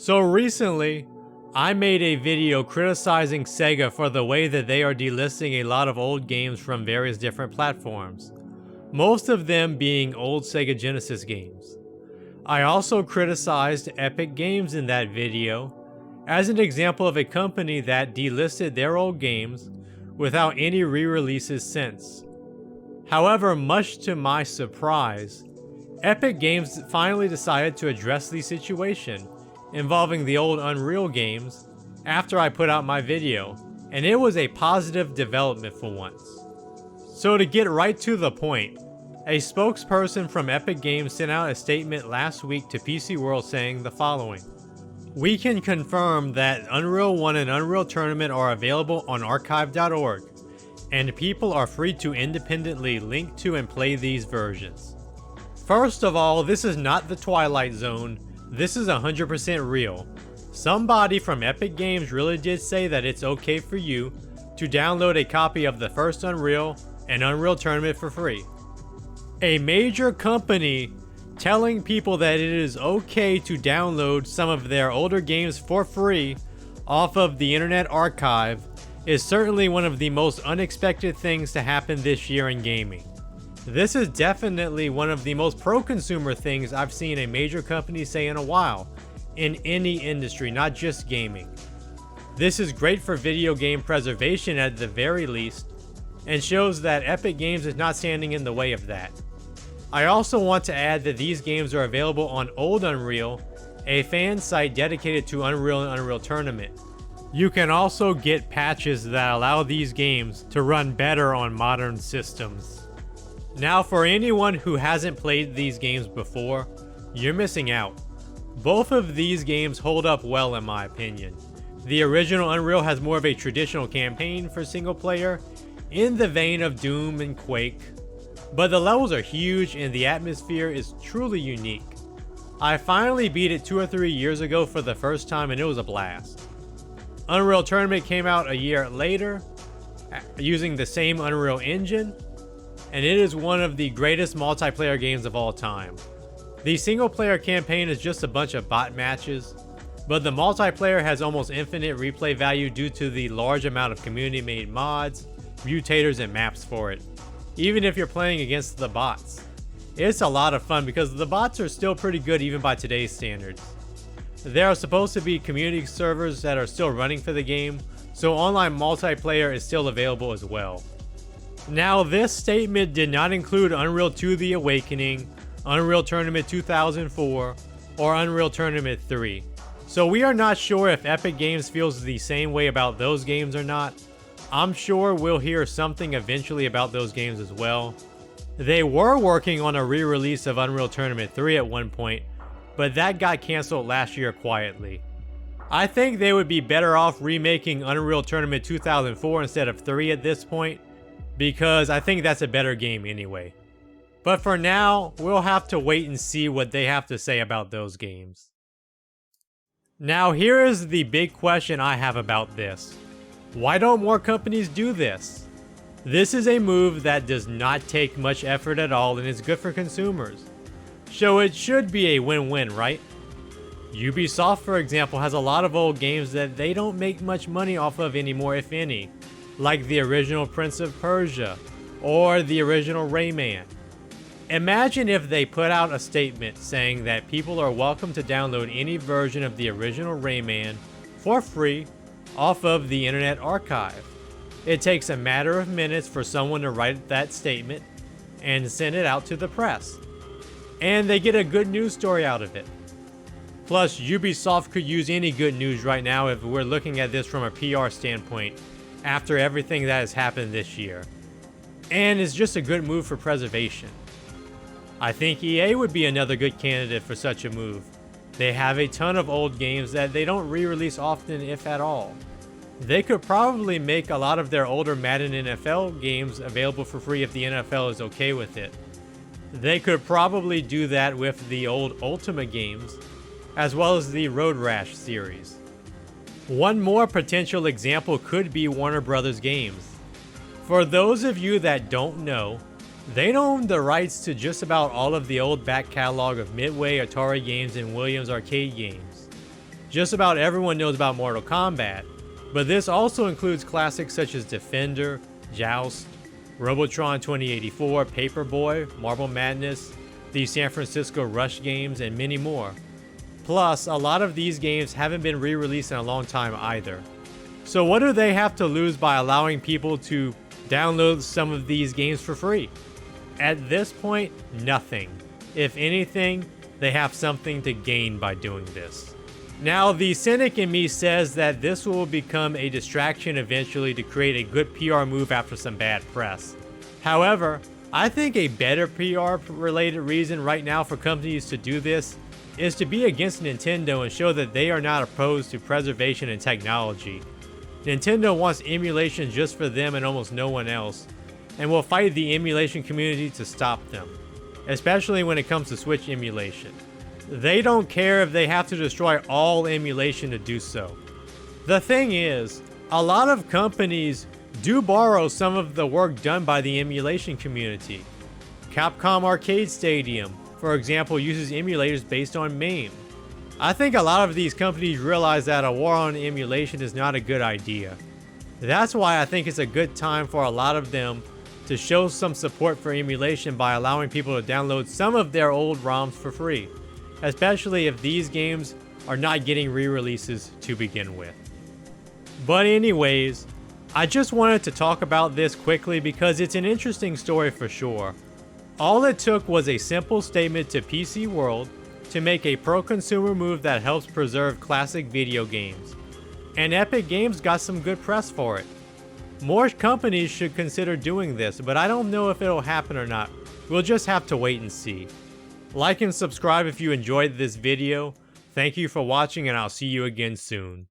So recently, I made a video criticizing Sega for the way that they are delisting a lot of old games from various different platforms, most of them being old Sega Genesis games. I also criticized Epic Games in that video as an example of a company that delisted their old games without any re-releases since. However, much to my surprise, Epic Games finally decided to address the situation involving the old Unreal games after I put out my video, and it was a positive development for once. So to get right to the point, a spokesperson from Epic Games sent out a statement last week to PC World saying the following: "We can confirm that Unreal 1 and Unreal Tournament are available on archive.org, and people are free to independently link to and play these versions. First of all, this is not the Twilight Zone. This is 100% real. Somebody from Epic Games really did say that it's okay for you to download a copy of the first Unreal and Unreal Tournament for free. A major company telling people that it is okay to download some of their older games for free off of the Internet Archive is certainly one of the most unexpected things to happen this year in gaming. This is definitely one of the most pro-consumer things I've seen a major company say in a while, in any industry, not just gaming. This is great for video game preservation at the very least, and shows that Epic Games is not standing in the way of that. I also want to add that these games are available on Old Unreal, a fan site dedicated to Unreal and Unreal Tournament. You can also get patches that allow these games to run better on modern systems. Now, for anyone who hasn't played these games before, you're missing out. Both of these games hold up well in my opinion. The original Unreal has more of a traditional campaign for single player, in the vein of Doom and Quake, but the levels are huge and the atmosphere is truly unique. I finally beat it 2 or 3 years ago for the first time and it was a blast. Unreal Tournament came out a year later, using the same Unreal Engine, and it is one of the greatest multiplayer games of all time. The single player campaign is just a bunch of bot matches, but the multiplayer has almost infinite replay value due to the large amount of community made mods, mutators, and maps for it, even if you're playing against the bots. It's a lot of fun because the bots are still pretty good even by today's standards. There are supposed to be community servers that are still running for the game, so online multiplayer is still available as well. Now, this statement did not include Unreal 2 The Awakening, Unreal Tournament 2004, or Unreal Tournament 3. So we are not sure if Epic Games feels the same way about those games or not. I'm sure we'll hear something eventually about those games as well. They were working on a re-release of Unreal Tournament 3 at one point, but that got cancelled last year quietly. I think they would be better off remaking Unreal Tournament 2004 instead of 3 at this point, because I think that's a better game anyway. But for now, we'll have to wait and see what they have to say about those games. Now, here is the big question I have about this. Why don't more companies do this? This is a move that does not take much effort at all and is good for consumers. So it should be a win-win, right? Ubisoft, for example, has a lot of old games that they don't make much money off of anymore, if any, like the original Prince of Persia or the original Rayman. Imagine if they put out a statement saying that people are welcome to download any version of the original Rayman for free off of the Internet Archive. It takes a matter of minutes for someone to write that statement and send it out to the press, and they get a good news story out of it. Plus, Ubisoft could use any good news right now if we're looking at this from a PR standpoint after everything that has happened this year. And it's just a good move for preservation. I think EA would be another good candidate for such a move. They have a ton of old games that they don't re-release often, if at all. They could probably make a lot of their older Madden NFL games available for free if the NFL is okay with it. They could probably do that with the old Ultimate games, as well as the Road Rash series. One more potential example could be Warner Brothers games. For those of you that don't know, they own the rights to just about all of the old back catalog of Midway, Atari games, and Williams arcade games. Just about everyone knows about Mortal Kombat, but this also includes classics such as Defender, Joust, Robotron 2084, Paperboy, Marble Madness, the San Francisco Rush games, and many more. Plus, a lot of these games haven't been re-released in a long time either. So what do they have to lose by allowing people to download some of these games for free? At this point, nothing. If anything, they have something to gain by doing this. Now, the cynic in me says that this will become a distraction eventually to create a good PR move after some bad press. However, I think a better PR related reason right now for companies to do this is to be against Nintendo and show that they are not opposed to preservation and technology. Nintendo wants emulation just for them and almost no one else, and will fight the emulation community to stop them, especially when it comes to Switch emulation. They don't care if they have to destroy all emulation to do so. The thing is, a lot of companies do borrow some of the work done by the emulation community. Capcom Arcade Stadium, for example, uses emulators based on MAME. I think a lot of these companies realize that a war on emulation is not a good idea. That's why I think it's a good time for a lot of them to show some support for emulation by allowing people to download some of their old ROMs for free, especially if these games are not getting re-releases to begin with. But anyways, I just wanted to talk about this quickly because it's an interesting story for sure. All it took was a simple statement to PC World to make a pro-consumer move that helps preserve classic video games. And Epic Games got some good press for it. More companies should consider doing this, but I don't know if it'll happen or not. We'll just have to wait and see. Like and subscribe if you enjoyed this video. Thank you for watching, and I'll see you again soon.